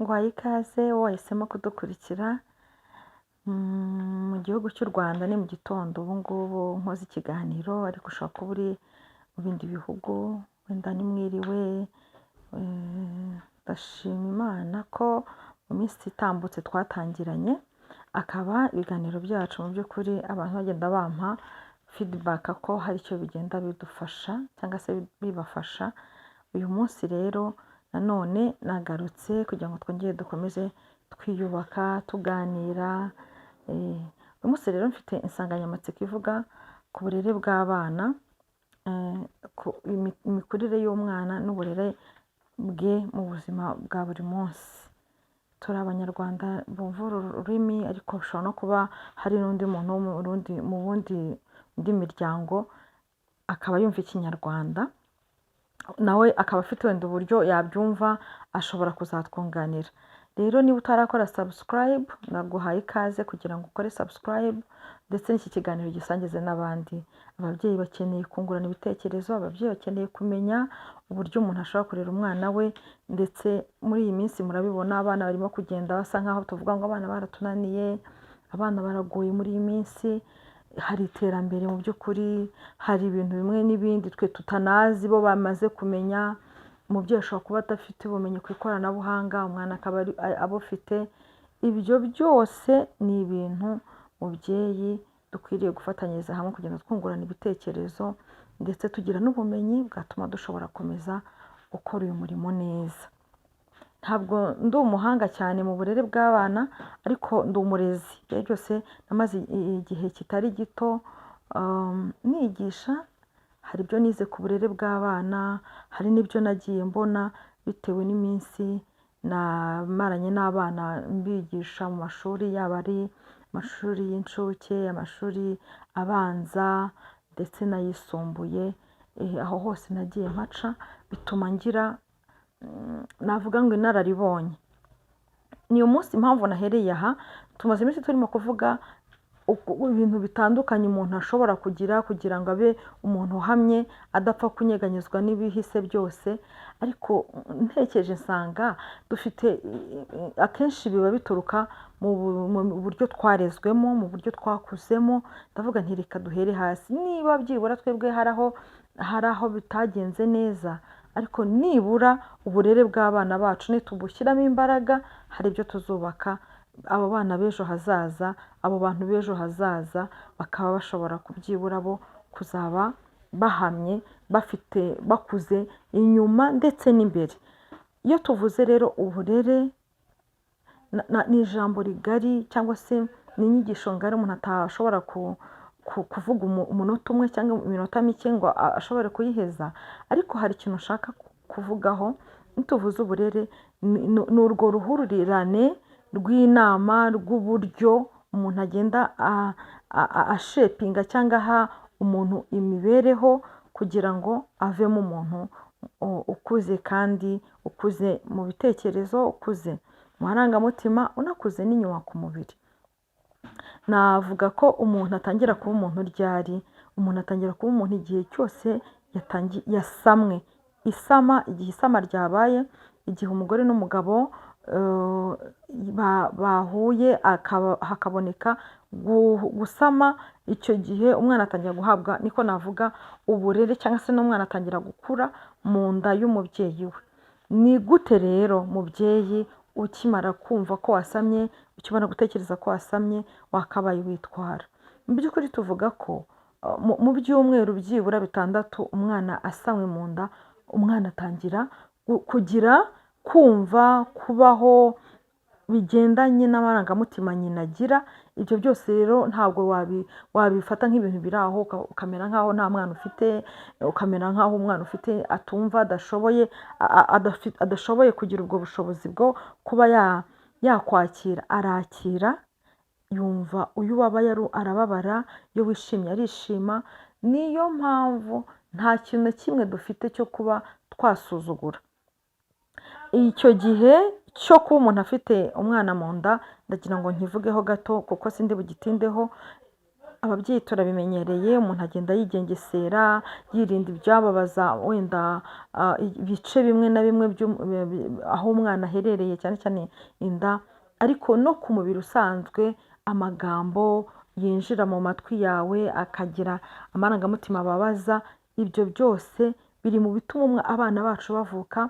Nguhaye ikaze wahisemo kudukurikira mu gihugu cy'u Rwanda ni mu gitondo ubu ngubu nkoze ikiganiro ariko ushobora kuba uri mu bindi bihugu wenda nimwiriwe. Ndashima Imana ko mu minsi itambutse twatangiranye akaba ibiganiro byacu mu by'ukuri abantu bagenda bampa feedback ko hari icyo bigenda bidufasha cyangwa se bibafasha. Uyu munsi rero nanone nagarutse kugira ngo twongere dukomeze twiyubaka tuganira. Uyu munsi rero mfite insanganyamatsiko ivuga ku burere bw'abana, imikurire y'umwana n'uburere bwe mu buzima bwa buri munsi. Turi abanyarwanda bumva uru rurimi ariko bishobora no kuba hari n'undi muntu wo mu indi miryango akaba yumva ikinyarwanda nawe akaba afite wenda uburyo yabyumva ashobora kuzatwunganira. Rero niba utarakora subscribe naguhaye ikaze kugira ngo ukore subscribe ndetse n'iki kiganiro gisangize n'abandi. Ababyeyi bakeneye kungurana ibitekerezo, ababyeyi bakeneye kumenya uburyo umuntu ashobora kurera umwana we, ndetse muri iyi minsi murabibona abana barimo kugenda basa nkaho tuvuga ngo abana baratunaniye, abana baragoye muri iyi minsi. Hari iterambere mu by'ukuri, hari ibintu bimwe n'ibindi twe tutanazi bo bamaze kumenya. Umubyeyi ashobora kuba adafite ubumenyi ku ikoranabuhanga, umwana akaba abufite. Ibyo byose ni ibintu mubyeyi dukwiriye gufatanyiriza hamwe kugira ngo twungurane ibitekerezo ndetse tugira n'ubumenyi bwatuma dushobora komeza gukora uyu murimo neza. Ntabwo ndi umuhanga cyane mu burere bw'abana ariko ndi umurezi. Ibyo byose namaze igihe kitari gito nigisha. Hari ibyo nize ku burere bw'abana, hari n'ibyo nagiye mbona bitewe n'iminsi namaranye n'abana mbigisha mu mashuri, yaba ari amashuri y'incuke, amashuri abanza ndetse n'ayisumbuye. Aho hose nagiye mpaca bituma ngira navuga ngo inararibonye. Ni umunsi impamvu nahereye aha, tumaze iminsi turimo kuvuga ibintu bitandukanye umuntu ashobora kugira ngo abe umuntu uhamye adapfa kunyeganyezwa n'ibihise byose. Ariko ntekereje nsanga dufite akenshi biba bituruka mu buryo twarezwemo, mu buryo twakuzemo. Ndavuga nti reka duhere hasi, niba byibura twebwe hari aho bitagenze neza, ariko nibura uburere bw'abana bacu nitubushyiramo imbaraga hari ibyo tuzubaka. Abo bana b'ejo hazaza, abo bantu b'ejo hazaza bakaba bashobora kubyibura bo kuzaba bahamye, bakuze inyuma ndetse n'imbere. Iyo tuvuze rero uburere ni ijambo rigari cyangwa se ni inyigisho ngari umuntu atashobora kuvuga umunota umwe cyangwa iminota mike ngo ashobore kuyiheza. Ariko hari ikintu ushaka kuvugaho. Nituvuze uburere ni urwo ruhurirane rw'inama, rw'uburyo umuntu agenda ashepinga cyangwa aha umuntu imibereho kugira ngo avemo umuntu ukuze, kandi ukuze mu bitekerezo, ukuze mu marangamutima, unakuze n'inyuma ku mubiri. Navuga ko umuntu atangira kuba umuntu ryari. Umuntu atangira kuba umuntu igihe cyose yasamwe. Igihe isama ryabaye, igihe umugore n'umugabo bahuye hakaboneka gusama, icyo gihe umwana atangira guhabwa, niko navuga, uburere cyangwa se n'umwana atangira gukura mu nda y'umubyeyi we. Ni gute rero mubyeyi ukimara kumva ko wasamye, ukimara gutekereza ko wasamye, wakabaye witwara? Mu by'ukuri tuvuga ko mu byumweru byibura 6 umwana asamwe mu nda, umwana atangira kugira kumva, kubaho bigendanye n'amarangamutima nyina agira. Ibyo byose rero ntabwo wabifata nk'ibintu biri aho ukamera nk'aho nta mwana ufite, ukamera nk'aho umwana ufite atumva, adashoboye kugira ubwo bushobozi bwo kuba yakwakira. Arakira, yumva uyu ubabaye arababara, iyo wishimye arishima. Niyo mpamvu nta kintu na kimwe dufite cyo kuba twasuzugura. Icyo gihe cyo kuba umuntu afite umwana mu nda ndagira ngo nkivugeho gato kuko sindi bugitindeho. ababyeyi turabimenyereye, umuntu agenda yigengesera yirinda ibyababaza wenda ibice bimwe na bimwe aho umwana aherereye cyane cyane inda, ariko no ku mubiri usanzwe amagambo yinjira mu matwi yawe akagira amarangamutima ababaza, ibyo byose biri mu bituma abana bacu bavuka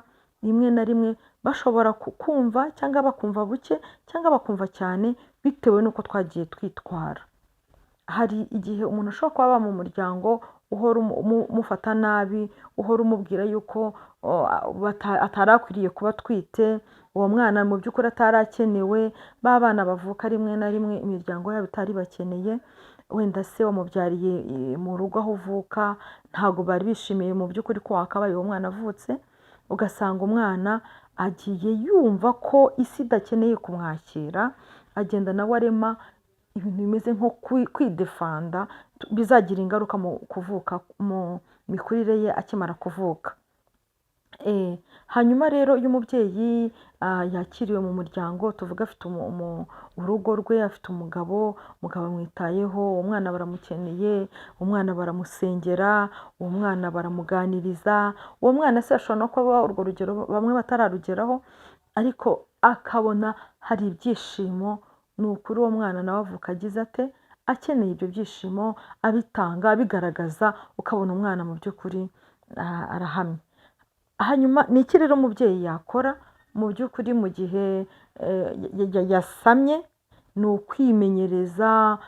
rimwe na rimwe bashobora kumva cyangwa bakumva buke cyangwa bakumva cyane bitewe n'uko twagiye twitwara. Hari igihe umuntu ashobora kuba aba mu muryango uhora umufata nabi, uhora umubwira yuko atari akwiriye kuba atwite, uwo mwana mu by'ukuri atari akenewe, ba bana bavuka rimwe na rimwe imiryango yabo itari bakeneye, wenda se wamubyariye mu rugo aho uvuka ntabwo bari bishimiye mu by'ukuri ko wakabaye uwo mwana avutse, ugasanga umwana agiye yumva ko isi idakeneye kumwakira, agenda nawe arema ibintu bimeze nko kwidefanda bizagira ingaruka mu kuvuka, mu mikurire ye akimara kuvuka. Hanyuma rero iyo umubyeyi yakiriwe mu muryango, tuvuga afite urugo rwe, afite umugabo amwitayeho, uwo mwana baramukeneye, umwana baramusengera, uwo mwana baramuganiriza, uwo mwana se ashobora no kuba urwo rugero bamwe batararugeraho, ariko akabona hari ibyishimo, ni ukuri uwo mwana nawe avuka agize ate, akeneye ibyo byishimo, abitanga abigaragaza, ukabona umwana mu by'ukuri arahamye. Hanyuma ni iki rero umubyeyi yakora mu by'ukuri mu gihe yasamye? Ni ukwimenyereza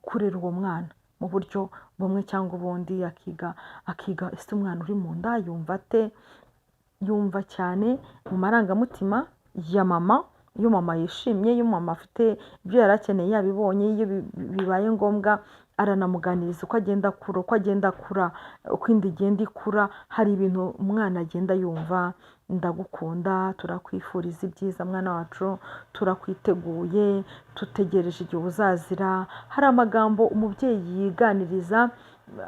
kurera uwo mwana mu buryo bumwe cyangwa ubundi, akiga ese umwana uri mu nda yumva ate, yumva cyane mu marangamutima ya mama. Iyo mama yishimye, iyo mama afite ibyo yari akeneye yabibonye, iyo bibaye ngombwa aranamuganiriza uko agenda akura, uko inda igenda ikura, hari ibintu umwana agenda yumva, ndagukunda, turakwifuriza ibyiza mwana wacu, turakwiteguye, dutegereje igihe uzazira. Hari amagambo umubyeyi yiganiriza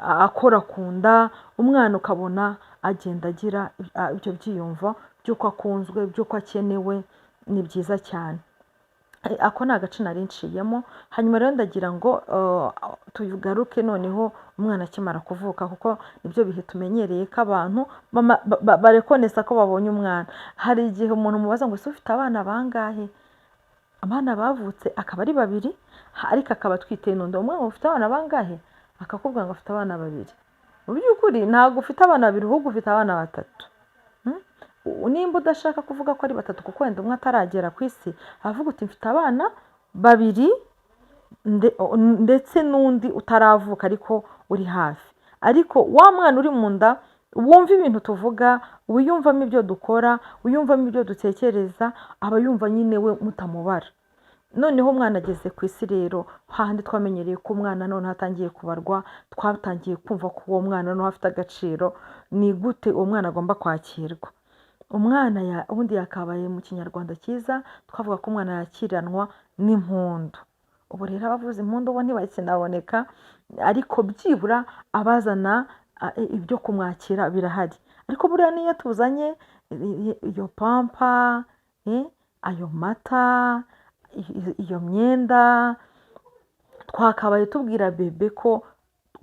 akora ku nda, umwana ukabona agenda agira ibyo byiyumvo by'uko akunzwe, by'uko akenewe. Ni byiza cyane. Ako ni agace nari nciyemo. Hanyuma rero ndagira ngo tugaruke noneho umwana akimara kuvuka, kuko nibyo bihe tumenyereye ko abantu barekonesa ko babonye umwana. Hari igihe umuntu mubaza ngo ese ufite abana bangahe? Abana bavutse akaba ari 2, ariko akaba atwite n'undi. Umwe ngo ufite abana bangahe? Akakubwira ngo afite abana 2. Mu by'ukuri ntabwo ufite abana 2, ahubwo ufite abana 3. Nimba udashaka kuvuga ko ari 3 kuko wenda umwe ataragera ku isi, avuga uti mfite abana 2 ndetse n'undi utaravuka ariko uri hafi. Ariko wa mwana uri mu nda wumva ibintu tuvuga, wiyumvamo ibyo dukora, wiyumvamo ibyo dutekereza, aba yumva nyine we mutamubara. Noneho umwana ageze ku isi rero, hahandi twamenyereye ko umwana none hatangiye kubarwa, twatangiye kumva ko uwo mwana no afite agaciro. Ni gute uwo mwana agomba kwakirwa? Umwana ubundi yakabaye mu kinyarwanda cyiza twavuga ko umwana yakiranwa n'impundu. Ubu rero abavuza impundu bo ntibakinaboneka, ariko byibura abazana ibyo kumwakira birahari. Ariko buriya niyo tuzanye iyo pampa, ayo mata, iyo myenda, twakabaye tubwira bebe ko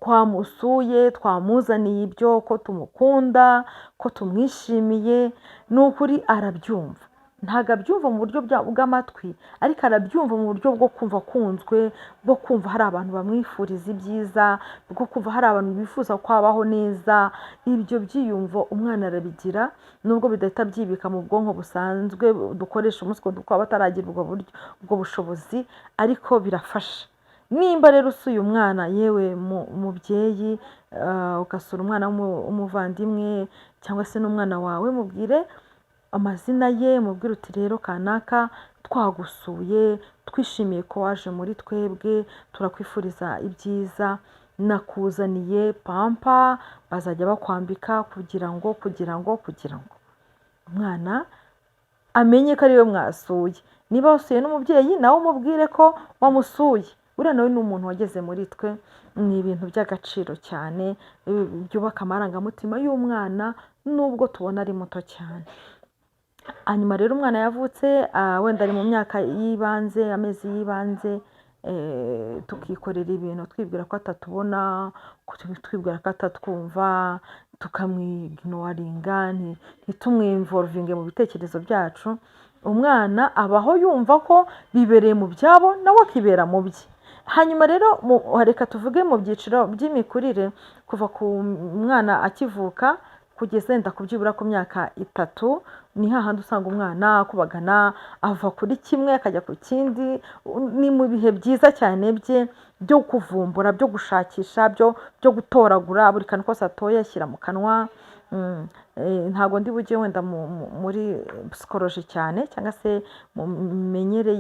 twamusuye, twamuzaniye ibyo, ko tumukunda, ko tumwishimiye. Ni ukuri arabyumva. Ntabwo abyumva mu buryo bw'amatwi, ariko arabyumva mu buryo bwo kumva akunzwe, bwo kumva hari abantu bamwifuriza ibyiza, bwo kumva hari abantu bifuza ko abaho neza. Ibyo byiyumvo umwana arabigira, nubwo bidahita byibika mu bwonko busanzwe dukoresha umunsi twaba bataragira ubwo bushobozi, ariko birafasha. Nimba rero usuye umwana, yewe umubyeyi, ugasura umwana w'umuvandimwe cyangwa se n'umwana wawe, mubwire amazina ye, mubwire uti rero kanaka twagusuye, twishimiye ko waje muri twebwe, turakwifuriza ibyiza, nakuzaniye pampa bazajya bakwambika kugira ngo umwana amenye ko ari we mwasuye. Niba wasuye n'umubyeyi nawe umubwire ko wamusuye. Uriya nawe ni umuntu wageze muri twe. Ni ibintu by'agaciro cyane, byubaka amarangamutima y'umwana nubwo tubona ari muto cyane. Hanyuma rero umwana yavutse, wenda ari mu myaka y'ibanze, amezi y'ibanze, tukikorera ibintu twibwira ko atatubona, twibwira ko atatwumva, tukamwignoringa, ntitumwimvolvinge mu bitekerezo byacu. Umwana abaho yumva ko bibereye mu byabo nawe akibera mu bye. Hanyuma rero reka tuvuge mu byiciro by'imikurire, kuva ku mwana akivuka kugeza wenda kubyibura ku myaka 3, ni hahandi usanga umwana akubagana, ava kuri kimwe akajya ku kindi. Ni mu bihe byiza cyane byo kuvumbura, byo gushakisha, byo gutoragura buri kantu kose atoye ashyira mu kanwa. Ntabwo ndi bujye wenda muri psychology cyane cyangwa se mu menyere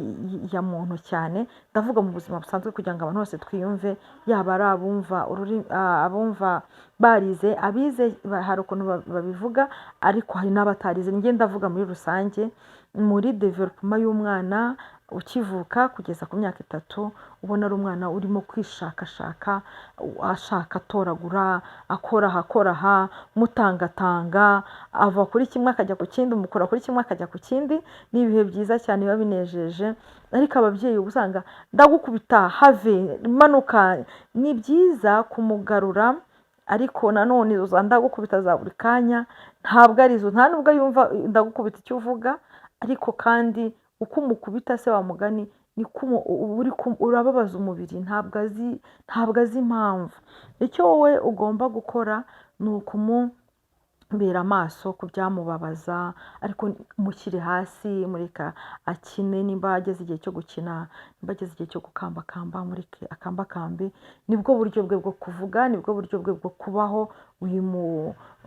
ya muntu cyane, ndavuga mu buzima busanzwe kugira ngo abantu bose twiyumve, yaba ari abumva barize, abize hari ukuntu babivuga, ariko hari n'abatarize. Njye ndavuga muri rusange, muri development y'umwana ukivuka kugeza ku myaka 3, ubona ari umwana urimo kwishakashaka, ashaka atoragura, akoraha, mutangatanga, ava kuri kimwe akajya ku kindi, umukura kuri kimwe akajya ku kindi. Ni ibihe byiza cyane biba binejeje. Ariko ababyeyi usanga ndagukubita, have, manuka. Ni byiza kumugarura, ariko nanone ndagukubita za buri kanya ntabwo ari zo, nta nubwo yumva ndagukubita icyo uvuga. Ariko kandi uko umukubita se wa mugani niko urababaza umubiri, ntabwo azi impamvu. Icyo wowe ugomba gukora ni ukumubera amaso ku byamubabaza, ariko mushyire hasi, mureka akine. Nimba ageze igihe cyo gukina, nimba ageze igihe cyo gukambakamba, mureke akambakambe. Nibwo buryo bwe bwo kuvuga, nibwo buryo bwe bwo kubaho.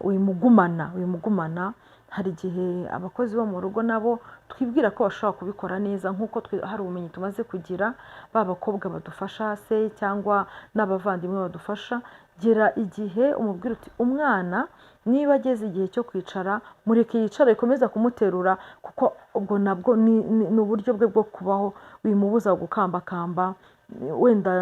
wimugumana. Hari igihe abakozi bo mu rugo nabo twibwira ko bashobora kubikora neza, nk'uko hari ubumenyi tumaze kugira, b'abakobwa badufasha se cyangwa n'abavandimwe badufasha. Gera igihe umubwira uti umwana niba ageze igihe cyo kwicara, mureke yicara, ikomeza kumuterura, kuko ubwo nabwo ni uburyo bwe bwo kubaho. Wimubuza gukambakamba, wenda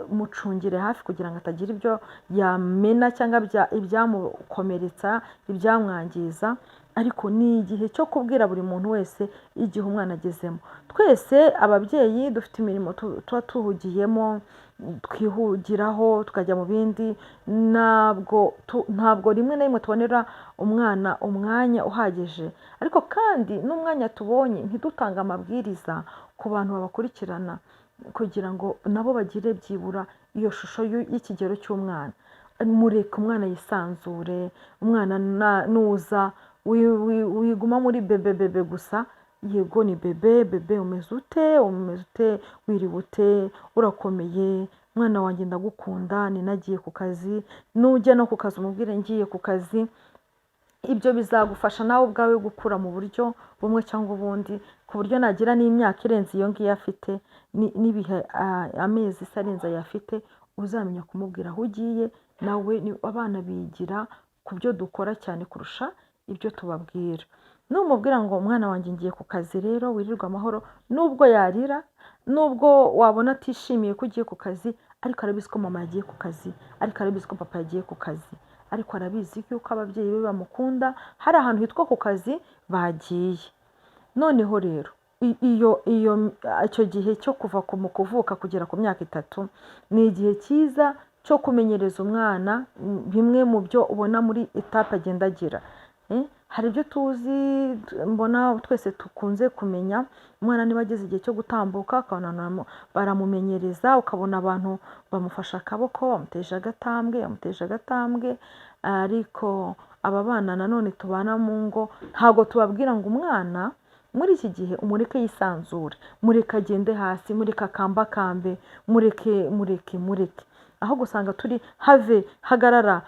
mucungire hafi kugira ngo atagira ibyo yamena cyangwa ibyamukomeretsa, ibyamwangiza. Ariko ni igihe cyo kubwira buri muntu wese igihe umwana agezemo. Twese ababyeyi dufite imirimo tuba tuhugiyemo, twihugiraho tukajya mu bindi. Ntabwo rimwe na rimwe tubonera umwana umwanya uhagije, ariko kandi n'umwanya tubonye ntidutange amabwiriza ku bantu babakurikirana, kugira ngo nabo bagire byibura iyo shusho y'ikigero cy'umwana. Mureke umwana yisanzure. Umwana nuza wiguma muri bebe gusa. Yego ni bebe, umeze ute, wiriwe ute, urakomeye, mwana wanjye ndagukunda, ninagiye ku kazi. Nujya no ku kazi umubwire ngiye ku kazi. Ibyo bizagufasha nawe ubwawe gukura mu buryo bumwe cyangwa ubundi, ku buryo nagira n'imyaka irenze iyo ngiyo afite, n'ibihe amezi arenze ayafite, uzamenya kumubwira aho ugiye. Nawe abana bigira ku byo dukora cyane kurusha ibyo tubabwira. Numubwira ngo umwana wanjye ngiye ku kazi rero wirirwa amahoro, nubwo yarira, nubwo wabona atishimiye ko ugiye ku kazi, ariko arabizi ko mama yagiye ku kazi, ariko arabizi ko papa yagiye ku kazi, ariko arabizi yuko ababyeyi be bamukunda, hari ahantu hitwa ku kazi bagiye. Noneho rero icyo gihe cyo kuva mu kuvuka kugera ku myaka 3 ni igihe cyiza cyo kumenyereza umwana bimwe mu byo ubona muri etape agenda agira. Hari ibyo tuzi mbona twese tukunze kumenya. Umwana niba ageze igihe cyo gutambuka, akabona baramumenyereza, ukabona abantu bamufasha akaboko, bamuteje agatambwe. Ariko aba bana nanone tubana mu ngo, ntabwo tubabwira ngo umwana muri iki gihe umureke yisanzure, mureke agende hasi, mureke akambakambe, mureke. Aho gusanga turi have, hagarara,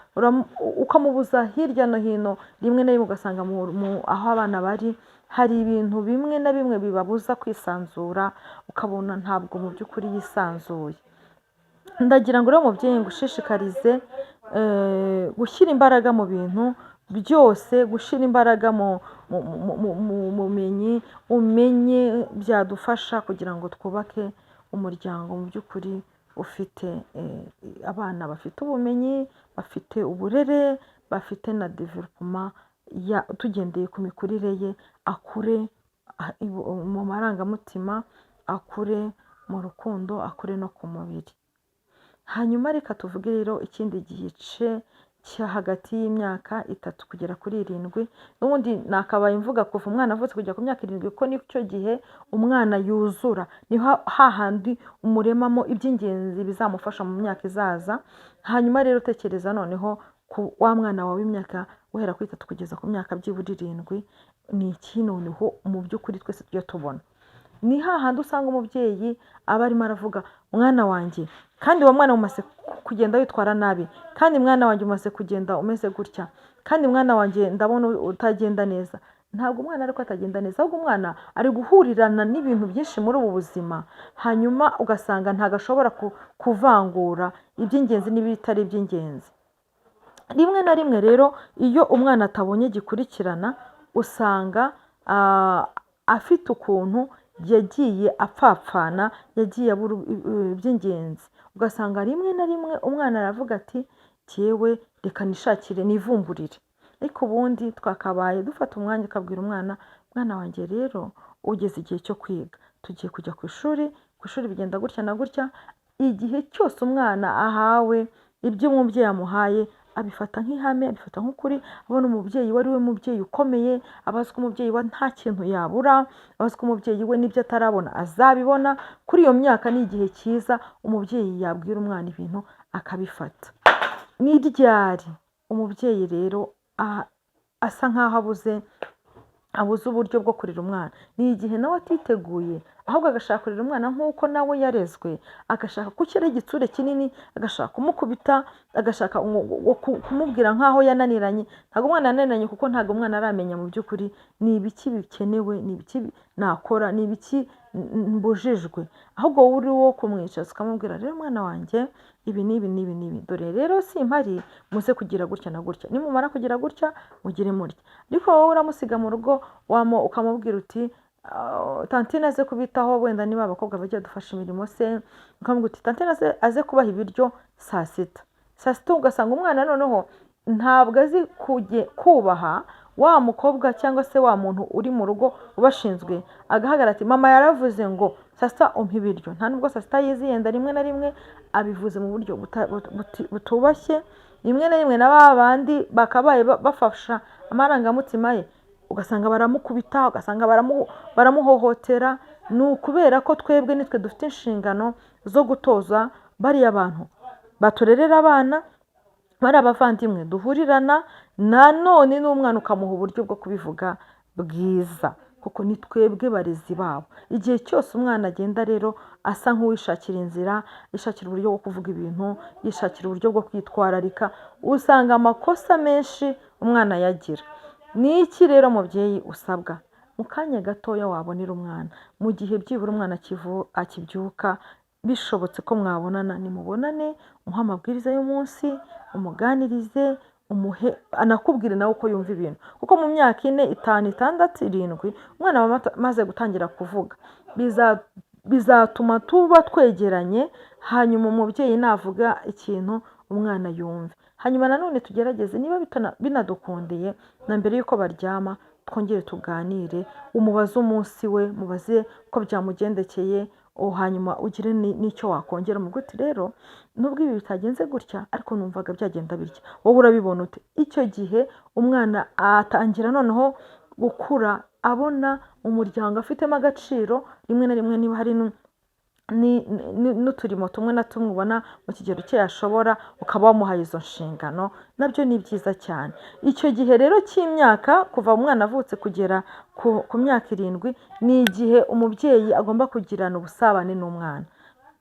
ukamubuza hirya no hino. Rimwe na rimwe ugasanga aho abana bari hari ibintu bimwe na bimwe bibabuza kwisanzura, ukabona ntabwo mu by'ukuri yisanzuye. Ndagira ngo rero umubyeyi ngushishikarize gushyira imbaraga mu bintu byose, gushyira imbaraga mu bumenyi, umenye byadufasha kugira ngo twubake umuryango mu by'ukuri ufite abana bafite ubumenyi, bafite uburere, bafite na development tugendeye ku mikurire ye. Akure mu marangamutima, akure mu rukundo, akure no ku mubiri. Hanyuma reka tuvuge rero ikindi gice cya hagati y'imyaka 3 kugera kuri 7. N'ubundi nakabaye mvuga kuva umwana avutse kujya ku myaka 7 kuko nicyo gihe umwana yuzura, niho hahandi umuremamo iby'ingenzi bizamufasha mu myaka izaza. Hanyuma rero tekereza noneho ku wa mwana wawe w'imyaka guhera kuri 3 kugeza ku myaka byibura 7, ni iki noneho mu by'ukuri twese tujya tubona. Ni hahandi usanga umubyeyi aba arimo aravuga mwana wanjye, kandi uwo mwana umaze kugenda witwara nabi, kandi mwana wanjye umaze kugenda umeze gutya, kandi mwana wanjye ndabona utagenda neza. Ntabwo umwana ariko atagenda neza, ahubwo umwana ari guhurirana n'ibintu byinshi muri ubu buzima, hanyuma ugasanga ntago ashobora kuvangura iby'ingenzi n'ibitari iby'ingenzi. Rimwe na rimwe rero iyo umwana atabonye gikurikirana, usanga afite ukuntu yagiye apfapfana, yagiye abura iby'ingenzi. Ugasanga rimwe na rimwe umwana aravuga ati jyewe reka nishakire nivumburire. Ariko ubundi twakabaye dufata umwanya ukabwira umwana, mwana wanjye rero ugeze igihe cyo kwiga, tugiye kujya ku ishuri bigenda gutya na gutya. Igihe cyose umwana ahawe ibyo umubyeyi amuhaye, abifata nk'ihame, abifata nk'ukuri, abona umubyeyi we ari we mubyeyi ukomeye, abazi ko umubyeyi we nta kintu yabura, abazi ko umubyeyi we n'ibyo atarabona azabibona. Kuri iyo myaka ni igihe cyiza umubyeyi yabwira umwana ibintu akabifata. Ni ryari umubyeyi rero asa nk'aho abuze uburyo bwo kurera umwana? Ni igihe nawe atiteguye, ahubwo agashaka kurera umwana nk'uko nawe yarezwe, agashaka gushyiraho igitsure kinini, agashaka kumukubita, agashaka kumubwira nk'aho yananiranye. Ntabwo umwana yananiranye kuko ntabwo umwana aramenya mu by'ukuri ni ibiki bikenewe, ni ibiki nakora, ni ibiki mbujijwe. Ahubwo wowe uri wo kumwicaza ukamubwira rero mwana wanjye ibi n'ibi n'ibi n'ibi, dore rero simpari, muze kugira gutya na gutya, nimumara kugira gutya mugire murya. Ariko wowe uramusiga mu rugo ukamubwira uti tantine aze kubitaho, wenda niba abakobwa bajya dufasha imirimo se, ukamubwira uti tantine aze kubaha ibiryo saa sita. Ugasanga umwana noneho ntabwo azi kubaha wa mukobwa cyangwa se wa muntu uri mu rugo ubashinzwe, agahagarara ati mama yaravuze ngo saa sita umpa ibiryo. Nta nubwo saa sita yizi, yenda rimwe na rimwe abivuze mu buryo butubashye. Rimwe na rimwe na ba bandi bakabaye bafasha amarangamutima ye, ugasanga baramukubita, ugasanga baramuhohotera. Ni ukubera ko twebwe nitwe dufite inshingano zo gutoza bariya bantu baturerera abana, bari abavandimwe duhurirana. Nanone n'umwana ukamuha uburyo bwo kubivuga bwiza, kuko ni twebwe barezi babo. Igihe cyose umwana agenda rero asa nk'uwishakira inzira, yishakira uburyo bwo kuvuga ibintu, yishakira uburyo bwo kwitwararika, usanga amakosa menshi umwana yagira. Ni iki rero mubyeyi usabwa? Mu kanya gatoya wabonera umwana, mu gihe byibura umwana akibyuka, bishobotse ko mwabonana, nimubonane, umuhe amabwiriza y'umunsi, umuganirize, anakubwire nawe uko yumva ibintu. Kuko mu myaka 4, 5, 6, 7 umwana amaze gutangira kuvuga, bizatuma tuba twegeranye. Hanyuma umubyeyi navuga ikintu umwana yumve. Hanyuma nanone tugerageze niba binadukundiye, na mbere yuko baryama twongere tuganire, umubaze umunsi we, mubaze ko byamugendekeye, hanyuma ugire n'icyo wakongera. Mu guti rero nubwo ibi bitagenze gutya, ariko numvaga byagenda bitya, wowe urabibona ute? Icyo gihe umwana atangira noneho gukura abona umuryango afitemo agaciro. Rimwe na rimwe niba hari n'uturimo tumwe na tumwe ubona mu kigero cye yashobora, ukaba wamuhaye izo nshingano, nabyo ni byiza cyane. Icyo gihe rero cy'imyaka kuva umwana avutse kugera ku myaka 7, ni igihe umubyeyi agomba kugirana ubusabane n'umwana,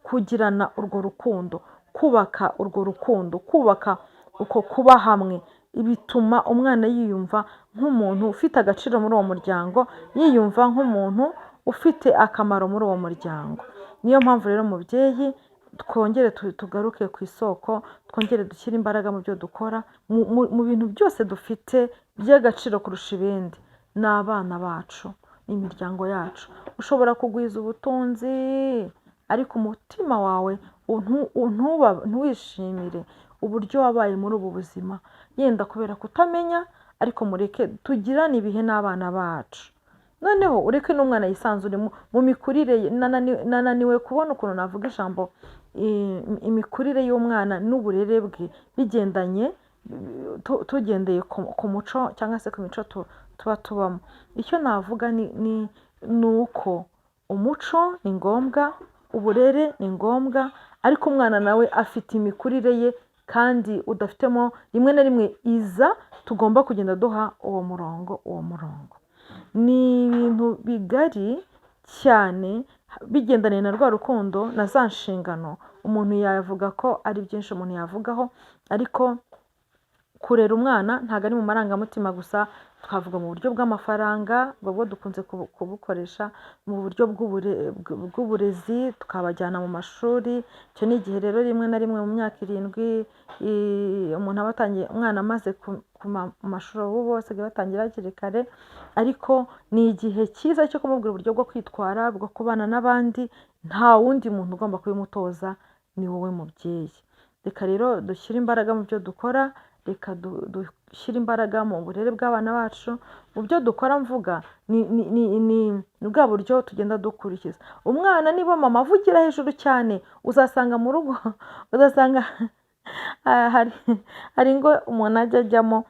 kugirana urwo rukundo, kubaka urwo rukundo, kubaka uko kuba hamwe. Bituma umwana yiyumva nk'umuntu ufite agaciro muri uwo muryango, yiyumva nk'umuntu ufite akamaro muri uwo muryango. Niyo mpamvu rero mubyeyi twongere tugaruke ku isoko, twongere dushyire imbaraga mu byo dukora, mu bintu byose dufite by'agaciro kurusha ibindi. Ni abana bacu, ni imiryango yacu. Ushobora kugwiza ubutunzi, ariko umutima wawe ntuwishimire uburyo wabaye muri ubu buzima, yenda kubera kutamenya. Ariko mureke tugirane ibihe n'abana bacu. noneho ureke n'umwana yisanzure mu mikurire ye. Nananiwe kubona ukuntu navuga ijambo imikurire y'umwana n'uburere bwe bigendanye, tugendeye ku muco cyangwa se ku mico tuba tubamo. Icyo navuga ni uko umuco ni ngombwa, uburere ni ngombwa, ariko umwana nawe afite imikurire ye kandi udafitemo rimwe na rimwe tugomba kugenda duha uwo murongo. Ni ibintu bigari cyane bigendanye na rwa rukundo na za nshingano. Umuntu yavuga ko ari byinshi umuntu yavugaho, ariko kurera umwana ntabwo ari mu marangamutima gusa. Twavuga mu buryo bw'amafaranga, bwo dukunze kubukoresha mu buryo bw'uburezi, tukabajyana mu mashuri. Icyo ni igihe rero rimwe na rimwe mu myaka 7 umuntu aba atangiye, umwana amaze ku mashuri ubu bose batangira hakiri kare, ariko ni igihe cyiza cyo kumubwira uburyo bwo kwitwara, bwo kubana n'abandi. Nta wundi muntu ugomba kubimutoza, ni wowe mubyeyi. Reka rero dushyire imbaraga mu byo dukora, reka dushyire imbaraga mu burere bw'abana bacu. Mu byo dukora mvuga ni bwa buryo tugenda dukurikiza. Umwana niba mama avugira hejuru cyane, uzasanga mu rugo uzasanga hari ngo umuntu ajya ajyamo,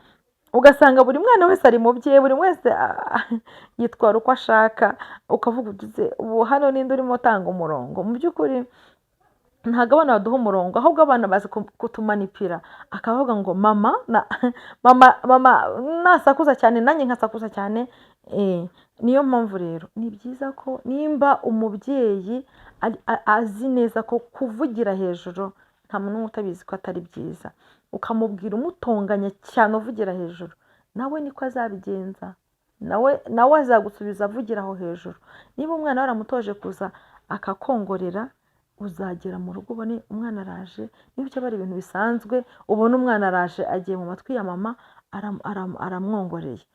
ugasanga buri mwana wese ari mu bye, buri wese yitwara uko ashaka, ukavuga ubu hano ninde urimo utanga umurongo? Mu by'ukuri ntabwo abana baduha umurongo, ahubwo abana bazi kutumanipira, akavuga ngo mama nasakuza cyane nanjye nkasakuza cyane. Niyo mpamvu rero ni byiza ko nimba umubyeyi azi neza ko kuvugira hejuru, nta muntu utabizi ko atari byiza, ukamubwira umutonganya cyane uvugira hejuru, nawe niko azabigenza, nawe azagusubiza avugira aho hejuru. Niba umwana waramutoje kuza akakongorera, uzagera mu rugo ubone umwana araje, niba icyo ari ibintu bisanzwe, ubona umwana araje agiye mu matwi ya mama aramwongoreye.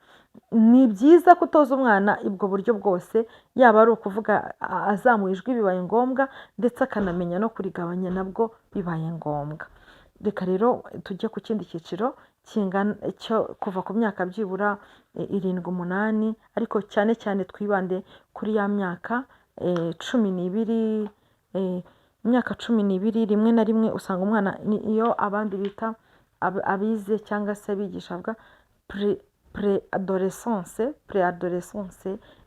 Ni byiza kutoza umwana ubwo buryo bwose, yaba ari ukuvuga azamuye ijwi bibaye ngombwa, ndetse akanamenya no kurigabanya nabwo bibaye ngombwa. Reka rero tujye ku kindi cyiciro kingana cyo kuva ku myaka byibura 7-8, ariko cyane cyane twibande kuri ya myaka 12. Imyaka 12 rimwe na rimwe usanga umwana iyo abandi bita abize cyangwa se abigishabwa pre-adolescence,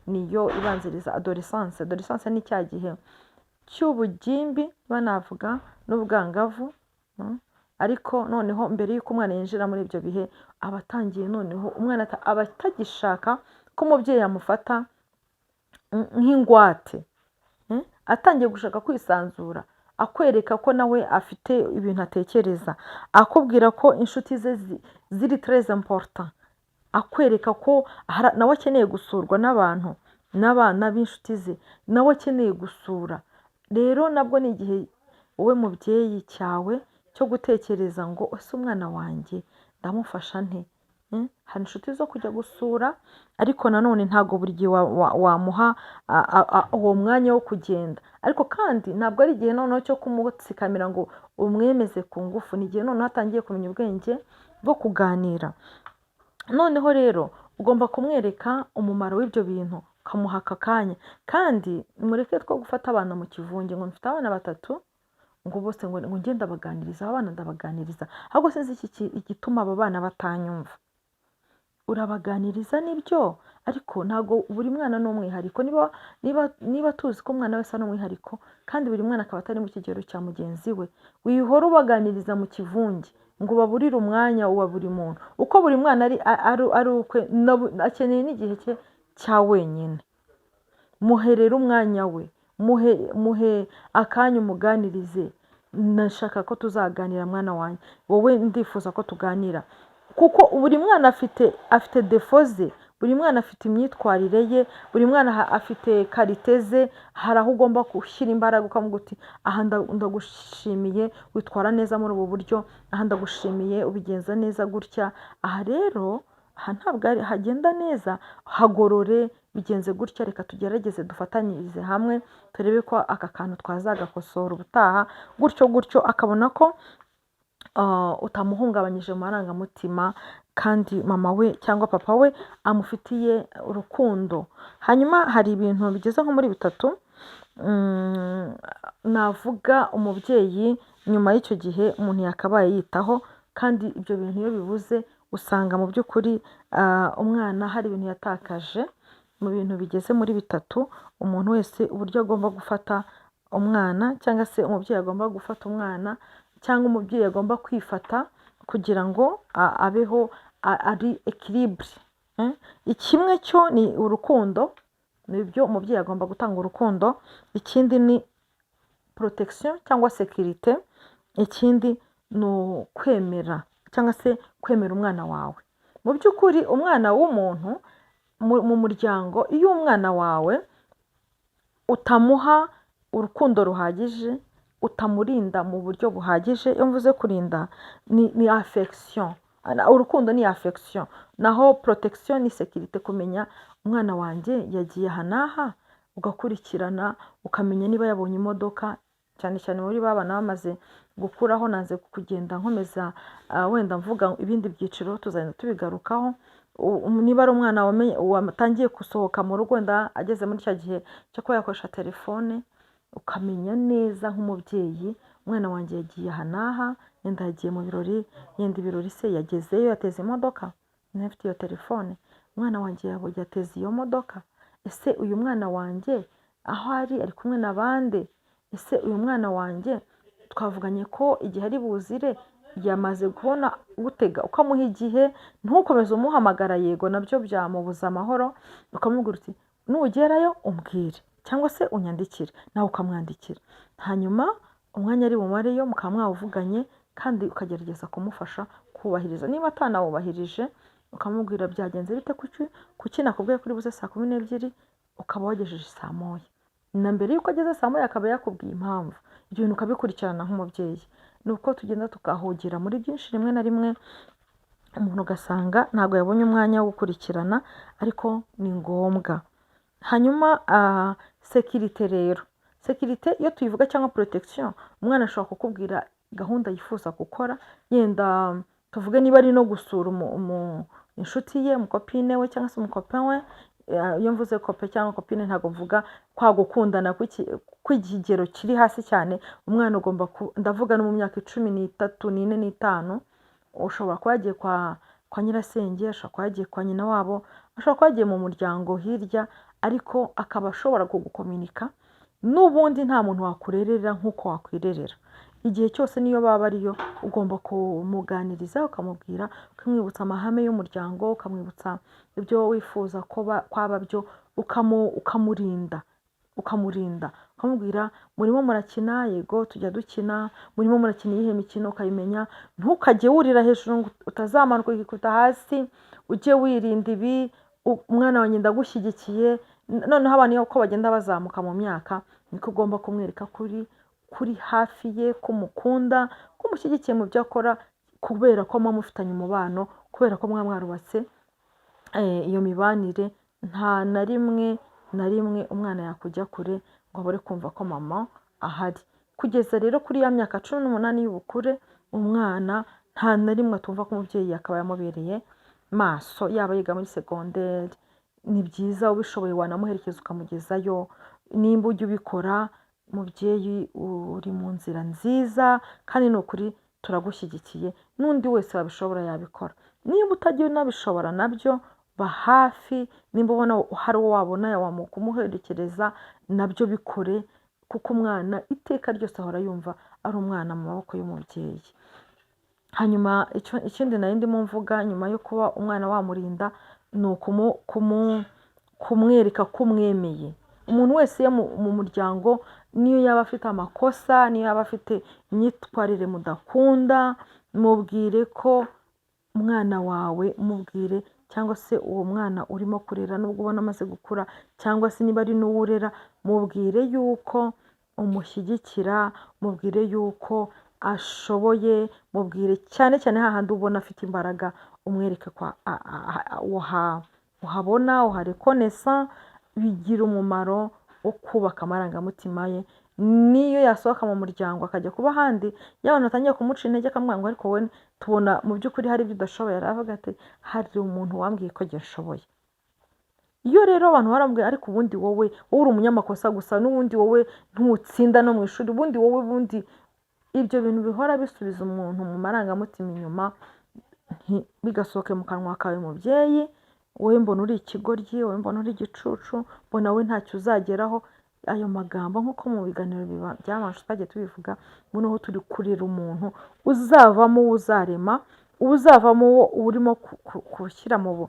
niyo ibanziriza adolescence. Adolescence ni cya gihe cy'ubugimbi banavuga n'ubwangavu, ariko noneho mbere y'uko umwana yinjira muri ibyo bihe, abatangiye noneho umwana aba atagishaka ko umubyeyi yamufata nk'ingwate, atangiye gushaka kwisanzura, akwereka ko nawe afite ibintu atekereza, akubwira ko inshuti ze ziri très important, akwereka ko nawe akeneye gusurwa n'abana b'inshuti ze, nawe akeneye gusura. Rero nabwo ni igihe wowe mubyeyi cyawe cyo gutekereza ngo ese umwana wanjye ndamufasha nte? Hari inshuti zo kujya gusura, ariko nanone ntabwo buri gihe wamuha uwo mwanya wo kugenda, ariko kandi ntabwo ari igihe noneho cyo kumutsikamira ngo umwemeze ku ngufu. Ni igihe noneho atangiye kumenya ubwenge bwo kuganira. Noneho rero ugomba kumwereka umumaro w'ibyo bintu, ukamuha aka kanya. Kandi mureke two gufata abana mu kivunge ngo mfite abana 3 ngo bose ngo ngenda baganiriza, abana ndabaganiriza, ahubwo sinzi igituma aba bana batanyumva. Urabaganiriza nibyo, ariko ntabwo buri mwana n'umwihariko. Niba tuzi ko umwana wese ari umwihariko, kandi buri mwana akaba atari mu kigero cya mugenzi we, wihora ubaganiriza mu kivunge ngo baburire umwanya wa buri muntu. Uko buri mwana ari ukwe, akeneye n'igihe cye cya wenyine. Muherere umwanya we, muhe akanya umuganirize. Nashaka ko tuzaganira mwana wanjye, wowe ndifuza ko tuganira, kuko buri mwana afite defo ze, buri mwana afite imyitwarire ye, buri mwana afite karite ze. Hari aho ugomba gushyira imbaraga ukavuga uti aha ndagushimiye witwara neza muri ubu buryo, aha ndagushimiye ubigenza neza gutya, aha rero ntabwo hagenda neza, hagorore bigenze gutya, reka tugerageze dufatanyirize hamwe turebe ko aka kantu twazagakosora ubutaha, gutyo akabona ko utamuhungabanyije mu marangamutima. kandi mama we cyangwa papa we amufitiye urukundo. Hanyuma hari ibintu bigeze nko muri bitatu navuga umubyeyi nyuma y'icyo gihe umuntu yakabaye yitaho, kandi ibyo bintu iyo bibuze usanga mu by'ukuri umwana hari ibintu yatakaje. Mu bintu bigeze muri bitatu umuntu wese uburyo agomba gufata umwana, cyangwa se umubyeyi agomba gufata umwana, cyangwa umubyeyi agomba kwifata kugira ngo abeho ari ekiribure. Ikimwe cyo ni urukundo, nibyo umubyeyi agomba gutanga urukundo. Ikindi ni protection cyangwa sekirite. Ikindi ni ukwemera cyangwa se kwemera umwana wawe. Mu by'ukuri umwana w'umuntu mu muryango, iyo umwana wawe utamuha urukundo ruhagije, utamurinda mu buryo buhagije, iyo mvuze kurinda ni affection, urukundo ni affection, naho protection ni sekirite, kumenya umwana wanjye yagiye aha n'aha, ugakurikirana ukamenya niba yabonye imodoka, cyane cyane muri babana bamaze gukuraho. Nanze kugenda nkomeza wenda mvuga ibindi byiciro, tuzagenda tubigarukaho. Niba ari umwana watangiye gusohoka mu rugo wenda ageze muri cya gihe cyo kuba yakoresha telefone, ukamenya neza nk'umubyeyi, umwana wanjye yagiye aha n'aha, yenda yagiye mu birori, yenda ibirori se yagezeyo yateze imodoka, ntafite iyo telefone. Umwana wanjye yateze iyo modoka, ese uyu mwana wanjye aho ari kumwe n'abandi? Ese uyu mwana wanjye twavuganye ko igihe ari buzire yamaze kubona gutega? Ukamuha igihe, ntukomeze umuhamagara yego nabyo byamubuza amahoro. Ukamubwira uti nugerayo umbwire, cyangwa se unyandikire, nawe ukamwandikira. Hanyuma umwanya ari bumareyo mukaba mwawuvuganye, kandi ukagerageza kumufasha kubahiriza. Niba atanawubahirije ukamubwira byagenze bite, kuki nakubwiye kuri buze saa 12 ukaba wagejeje saa 1, na mbere yuko ageze saa 1 akaba yakubwiye impamvu. Ibyo bintu ukabikurikirana nk'umubyeyi. Nuko tugenda tukahugira muri byinshi, rimwe na rimwe umuntu ugasanga ntabwo yabonye umwanya wo gukurikirana, ariko ni ngombwa. Hanyuma sekirite rero, sekirite iyo tuyivuga cyangwa protection, umwana ashobora kukubwira gahunda yifuza gukora, yenda tuvuge niba ari no gusura inshuti ye, umukopine we cyangwa se umukopin we. Iyo mvuze kope cyangwa kopine ntabwo mvuga kwa gukundana kw'ikigero kiri hasi cyane. Umwana ugomba ndavuga no mu myaka 13, 14, 15, ushobora kuba yagiye kwa nyirasenge, ashobora kuba yagiye kwa nyina wabo, ashobora kuba yagiye mu muryango hirya, ariko akaba ashobora kugukominika. N'ubundi nta muntu wakurerera nk'uko wakwirerera. Igihe cyose niyo baba ariyo ugomba kumuganiriza, ukamubwira, ukamwibutsa amahame y'umuryango, ukamwibutsa ibyo wifuza ko kwaba byo, ukamurinda, ukamubwira murimo murakina, yego tujya dukina, murimo murakina iyihe mikino ukayimenya. Ntukajye wurira hejuru ngo utazamanuka ukikubita hasi, ujye wirinda ibi. Umwana wanjye ndagushyigikiye. Noneho abantu uko bagenda bazamuka mu myaka, niko ugomba kumwereka kuri hafi ye, kumukunda, kumushyigikiye mu byo akora, kubera ko muba mufitanye umubano, kubera ko mwarubatse iyo mibanire. Nta na rimwe umwana yakujya kure ngo abure kumva ko mama ahari. Kugeza rero kuri ya myaka 18 y'ubukure, umwana nta na rimwe atumva ko umubyeyi yakaba yamubereye maso. Yaba yiga muri segonderi, ni byiza ubishoboye wanamuherekeza ukamugezayo. Nimba ujya ubikora, mubyeyi uri mu nzira nziza, kandi ni ukuri turagushyigikiye. N'undi wese wabishobora yabikora. Niba utagiye unabishobora nabyo, ba hafi. Nimba ubona hari uwo wabona kumuherekereza, nabyo bikore, kuko umwana iteka ryose ahora yumva ari umwana mu maboko y'umubyeyi. Hanyuma ikindi nari ndimo mvuga, nyuma yo kuba umwana wamurinda, ni kumwereka ko umwemeye. Umuntu wese mu muryango, niyo yaba afite amakosa, niyo yaba afite imyitwarire mudakunda, mubwire ko umwana wawe, mubwire, cyangwa se uwo mwana urimo kurera nubwo ubona amaze gukura, cyangwa se niba ari n'uwurera, mubwire yuko umushyigikira, mubwire yuko ashoboye, mubwire cyane cyane hahandi ubona afite imbaraga, umwereke ko uhabona, uharekonesa. Bigira umumaro wo kubaka amarangamutima ye niyo yasohoka mu muryango akajya kuba ahandi, iyo abantu batangiye kumuca intege akamubwira ngo ariko wowe tubona mu by'ukuri hari ibyo udashoboye, aravuga ati hari umuntu wambwiye ko njye nshoboye. Iyo rero abantu barambwira ariko ubundi wowe uri umunyamakosa gusa, n'ubundi wowe ntutsinda no mu ishuri, ubundi wowe ibyo bintu bihora bisubiza umuntu mu marangamutima inyuma, bigasohoke mu kanwa kawe mubyeyi, wowe mbona uri ikigoryi, wowe mbona uri igicucu, mbona we ntacyo uzageraho. Ayo magambo nk'uko mu biganiro by'abantu twagiye tubivuga, noneho turi kurera umuntu uzavamo uwo uzarema, uzavamo uwo urimo gushyira mu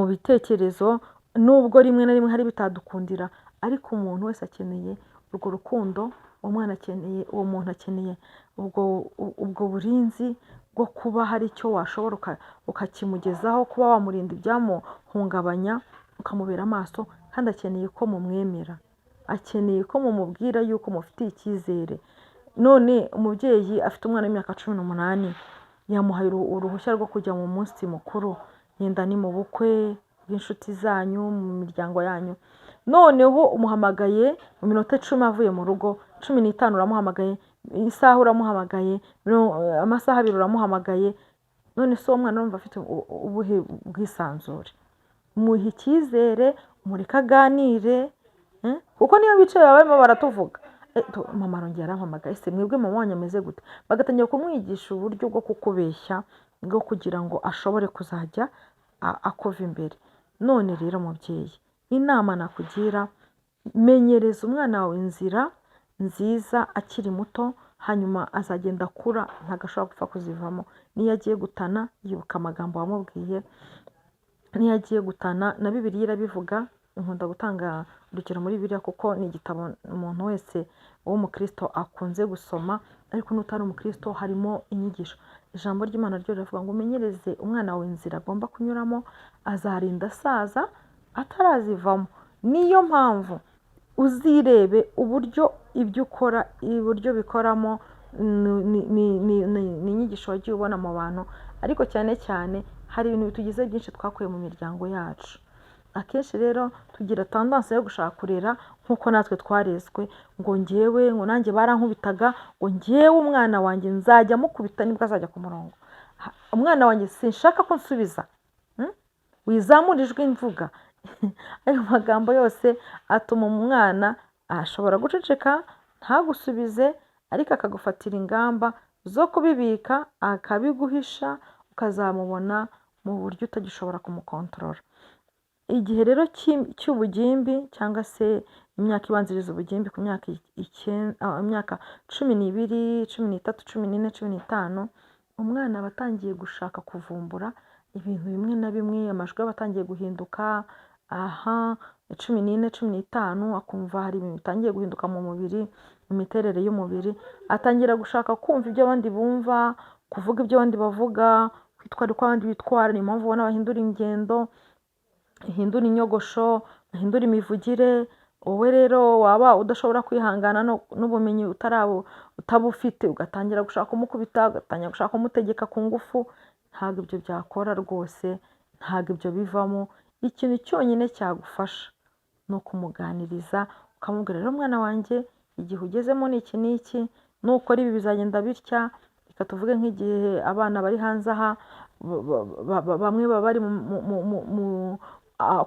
bitekerezo, nubwo rimwe na rimwe hari bitadukundira, ariko umuntu wese akeneye urwo rukundo, uwo mwana akeneye, uwo muntu akeneye ubwo burinzi bwo kuba hari icyo washobora ukakimugezaho, kuba wamurinda ibyamuhungabanya, ukamubera amaso, kandi akeneye ko mumwemera, akeneye ko mumubwira yuko mufitiye icyizere. None umubyeyi afite umwana w'imyaka 18, yamuhaye uruhushya rwo kujya mu munsi mukuru, yenda ni mu bukwe bw'inshuti zanyu, mu miryango yanyu, noneho umuhamagaye mu minota 10 avuye mu rugo, 15 uramuhamagaye, isaha uramuhamagaye, amasaha 2 uramuhamagaye, none se uwo mwana urumva afite ubuhe bwisanzure? Muhe icyizere, mureke aganire, kuko niyo bicaye barimo baratuvuga, mama arongera arampamagaye, ese mwebwe mama wanyu ameze gute? Bagatangira kumwigisha uburyo bwo kukubeshya, bwo kugira ngo ashobore kuzajya akuva imbere. None rero mubyeyi, inama nakugira, menyereza umwana wawe inzira nziza akiri muto, hanyuma azagenda akura, ntagashobora gupfa kuzivamo. Niyo agiye gutana yibuka amagambo wamubwiye, niyo agiye gutana, na Bibiliya irabivuga. Nkunda gutanga urugero muri Bibiliya kuko ni igitabo umuntu wese w'umukristo akunze gusoma, ariko n'utari umukristo harimo inyigisho. Ijambo ry'Imana ryo riravuga ngo umenyereze umwana wawe inzira agomba kunyuramo, azarinda asaza atarazivamo. Niyo mpamvu uzirebe uburyo ibyo ukora, uburyo bikoramo, ni inyigisho wagiye ubona mu bantu, ariko cyane cyane hari ibintu bitugize byinshi twakuye mu miryango yacu. Akenshi rero tugira tendance yo gushaka kurera nk'uko natwe twarezwe, ngo njyewe, ngo nanjye barankubitaga, ngo njyewe umwana wanjye nzajya mukubita nibwo azajya ku murongo. Umwana wanjye sinshaka ko nsubiza, wizamura ijwi mvuga. Ayo magambo yose atuma umwana ashobora guceceka ntagusubize, ariko akagufatira ingamba zo kubibika, akabiguhisha, ukazamubona mu buryo utagishobora kumukontorora. Igihe rero cy'ubugimbi cyangwa se imyaka ibanziriza ubugimbi, ku myaka 12, 13, 14, 15, umwana aba atangiye gushaka kuvumbura ibintu bimwe na bimwe, amajwi aba atangiye guhinduka. 14, 15 akumva hari ibintu bitangiye guhinduka mu mubiri, mu miterere y'umubiri, atangira gushaka kumva ibyo abandi bumva, kuvuga ibyo abandi bavuga, kwitwara uko abandi bitwara. Ni mpamvu ubona bahindura ingendo, bahindura inyogosho, bahindura imivugire. Wowe rero waba udashobora kwihangana n'ubumenyi utabufite, ugatangira gushaka kumukubita, ugatangira gushaka kumutegeka ku ngufu. Ntabwo ibyo byakora rwose, ntabwo ibyo bivamo. Ikintu cyonyine cyagufasha ni ukumuganiriza, ukamubwira rero mwana wanjye, igihe ugezemo ni iki n'iki, nukora ibi bizagenda bitya. Reka tuvuge nk'igihe abana bari hanze aha, bamwe baba bari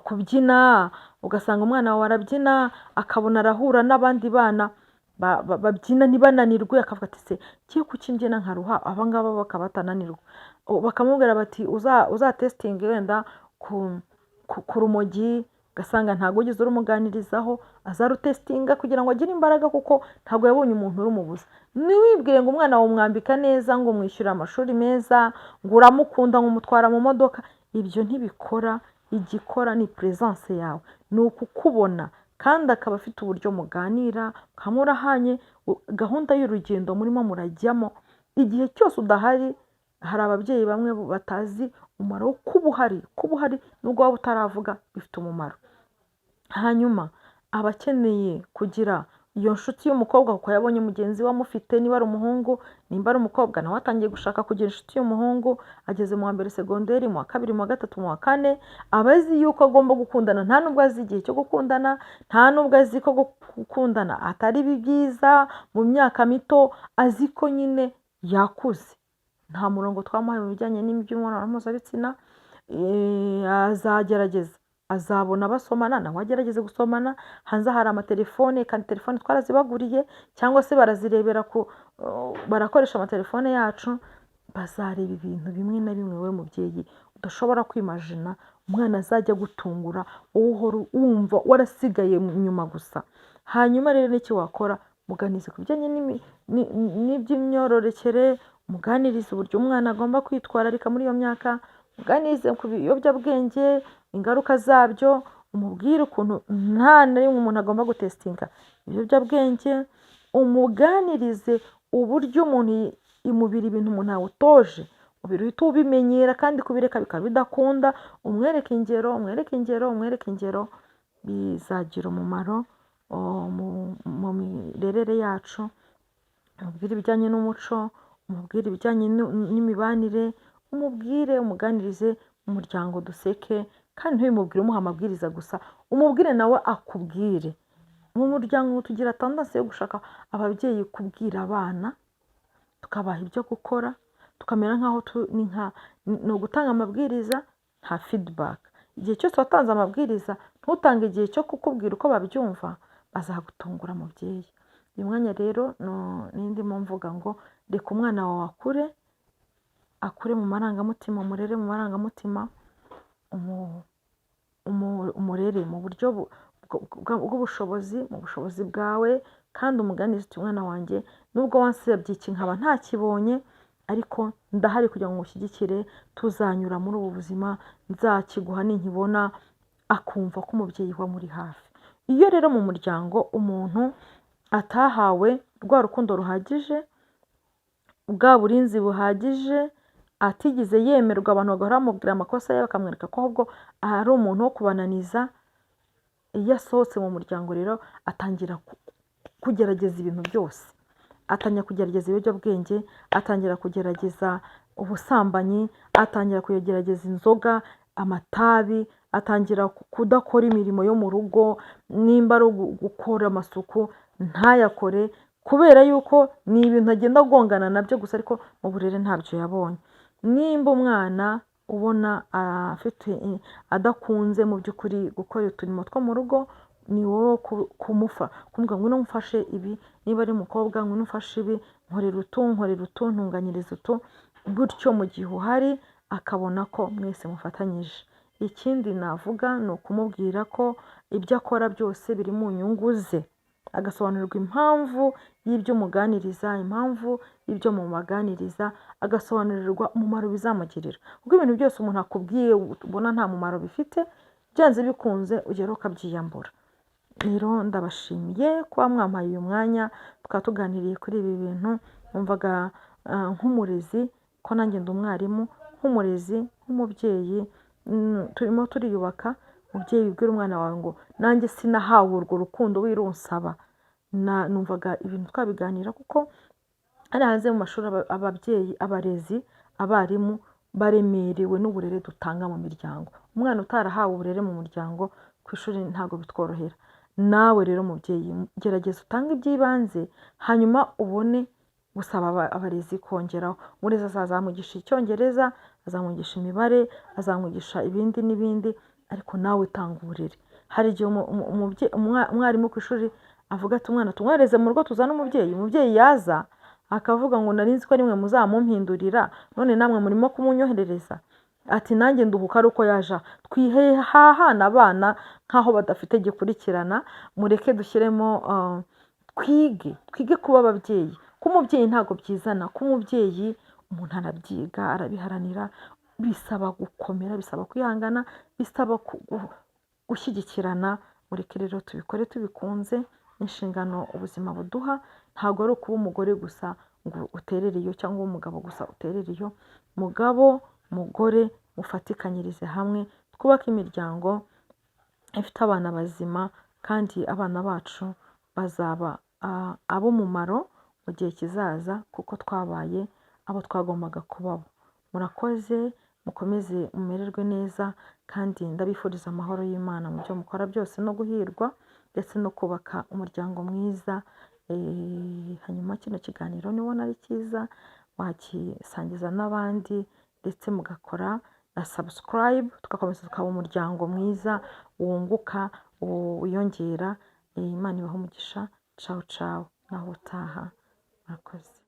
kubyina, ugasanga umwana wawe arabyina, akabona arahura n'abandi bana babyina ntibananirwe, akavuga ati se kiye kuki mbyina nkaruha, abangaba bakaba batananirwa. Bakamubwira bati uzatesitinge wenda ku rumogi, ugasanga ntabwo ugeze urumuganirizaho, azarutesitinga kugira ngo agire imbaraga, kuko ntabwo yabonye umuntu urumubuza. Ntiwibwire ngo umwana wawe umwambika neza, ngo umwishyure amashuri meza, ngo uramukunda, ngo umutwara mu modoka. Ibyo ntibikora. Igikora ni presence yawe, ni ukukubona, kandi akaba afite uburyo muganira, kamurahanye gahunda y'urugendo murimo murajyamo. Igihe cyose udahari, hari ababyeyi bamwe batazi umumaro wo kuba uhari, nubwo waba utaravuga bifite umumaro. Hanyuma abakeneye kugira iyo nshuti y'umukobwa kuko yabonye mugenzi we amufite, niba ari umuhungu, nimba ari umukobwa nawe atangiye gushaka kugira inshuti y'umuhungu, ageze mu wa mbere segonderi, mu wa kabiri, mu wa gatatu, mu wa kane, aba azi yuko agomba gukundana, nta nubwo azi igihe cyo gukundana, nta nubwo azi ko gukundana atari byiza mu myaka mito, azi ko nyine yakuze. Nta murongo twamuhaye mu bijyanye n'iby'imibonano mpuzabitsina, azagerageza, azabona basomana nawe agerageze gusomana, hanze hari amatelefone kandi telefone twarazibaguriye cyangwa se barazirebera barakoresha amatelefone yacu, bazareba ibintu bimwe na bimwe we mubyeyi udashobora kwimajina umwana azajya gutungura, wowe uhora wumva warasigaye inyuma gusa. Hanyuma rero n'iki wakora, muganize ku bijyanye n'iby'imyororokere, muganirize uburyo umwana agomba kwitwararika muri iyo myaka, muganirize ku biyobyabwenge, ingaruka zabyo, umubwire ukuntu nta na rimwe umuntu agomba gutesitinga ibiyobyabwenge, umuganirize uburyo umuntu umubiri ibintu umuntu awutoje, umubiri uhita ubimenyera kandi kubireka bikaba bidakunda, umwereke ingero, bizagira umumaro mu mirerere yacu. Umubwire ibijyanye n'umuco, umubwire ibijyanye n'imibanire, umuganirize mu muryango duseke, kandi ntubimubwire umuha amabwiriza gusa, umubwire nawe akubwire. Mu muryango tugira tendance yo gushaka ababyeyi kubwira abana, tukabaha ibyo gukora, tukamera nk'aho ni ugutanga amabwiriza nta feedback. Igihe cyose watanze amabwiriza ntutange igihe cyo kukubwira uko babyumva, bazagutungura mubyeyi. Uyu mwanya rero ndimo mvuga ngo reka umwana wawe akure mu marangamutima, umurere mu marangamutima, umurere mu buryo bw'ubushobozi, mu bushobozi bwawe, kandi umuganize uti umwana wanjye nubwo wansebye iki nkaba ntakibonye, ariko ndahari kugira ngo ngushyigikire, tuzanyura muri ubu buzima, nzakiguha ninkibona, akumva ko umubyeyi we amuri hafi. Iyo rero mu muryango umuntu atahawe rwa rukundo ruhagije, bwa burinzi buhagije, atigeze yemerwa, abantu bagahora bamubwira amakosa ye bakamwereka ko ahubwo ari umuntu wo kubananiza, iyo asohotse mu muryango rero atangira kugerageza ibintu byose, atangira kugerageza ibiyobyabwenge, atangira kugerageza ubusambanyi, atangira kugerageza inzoga, amatabi, atangira kudakora imirimo yo mu rugo, nimba ari gukora amasuku ntayakore, kubera yuko ni ibintu agenda agongana nabyo gusa, ariko mu burere ntabyo yabonye. Nimba umwana ubona adakunze mu by'ukuri gukora uturimo two mu rugo, ni wowe kumubwira ngo mfashe ibi, niba ari umukobwa ngo mfashe ibi, nkorera utu, ntunganyiriza utu, gutyo mu gihe uhari akabona ko mwese mufatanyije. Ikindi navuga ni ukumubwira ko ibyo akora byose biri mu nyungu ze, agasobanurirwa impamvu y'ibyo umuganiriza, impamvu y'ibyo mubaganiriza, agasobanurirwa umumaro bizamugirira, kuko ibintu byose umuntu akubwiye ubona nta mumaro bifite, byanze bikunze ugera ukabyiyambura. Rero ndabashimiye kuba mwampaye uyu mwanya, tukaba tuganiriye kuri ibi bintu. Numvaga nk'umurezi, ko nanjye ndi umwarimu, nk'umurezi, nk'umubyeyi, turimo turiyubaka. Umubyeyi ubwira umwana wawe ngo nanjye sinahawe urwo rukundo wirunsaba. Numvaga ibintu twabiganira, kuko ari hanze mu mashuri ababyeyi, abarezi, abarimu baremerewe n'uburere dutanga mu miryango. Umwana utarahawe uburere mu muryango, ku ishuri ntabwo bitworohera. Nawe rero mubyeyi, gerageza utange iby'ibanze, hanyuma ubone gusaba abarezi kongeraho. Umurezi azamwigisha icyongereza, azamwigisha imibare, azamwigisha ibindi n'ibindi, ariko nawe tanga uburere. Hari igihe umwarimu ku ishuri avuga ati umwana tumwohereze mu rugo tuzane umubyeyi, umubyeyi yaza akavuga ngo nari nzi ko rimwe muzamumpindurira, none namwe murimo kumunyoherereza. Ati nanjye nduhuka ari uko yaje. Twihahana abana nk'aho badafite gikurikirana, mureke dushyiremo twige kuba ababyeyi. Kuba umubyeyi ntabwo byizana, kuba umubyeyi umuntu arabyiga, arabiharanira, bisaba gukomera, bisaba kwihangana, bisaba gushyigikirana. Mureke rero tubikore tubikunze, inshingano ubuzima buduha, ntabwo ari ukuba umugore gusa ngo uterere iyo, cyangwa umugabo gusa uterere iyo. Mugabo, mugore, mufatikanyirize hamwe, twubake imiryango ifite abana bazima, kandi abana bacu bazaba ab'umumaro mu gihe kizaza kuko twabaye abo twagombaga kubabo. Murakoze, mukomeze mumererwe neza kandi ndabifuriza amahoro y'Imana mu byo mukora byose no guhirwa ndetse no kubaka umuryango mwiza. Hanyuma kino kiganiro nibona ari cyiza wakisangiza n'abandi ndetse mugakora na subscribe, tugakomeza tukaba umuryango mwiza wunguka wiyongera. Imana ibahe umugisha. Ciao ciao, naho utaha. Murakoze.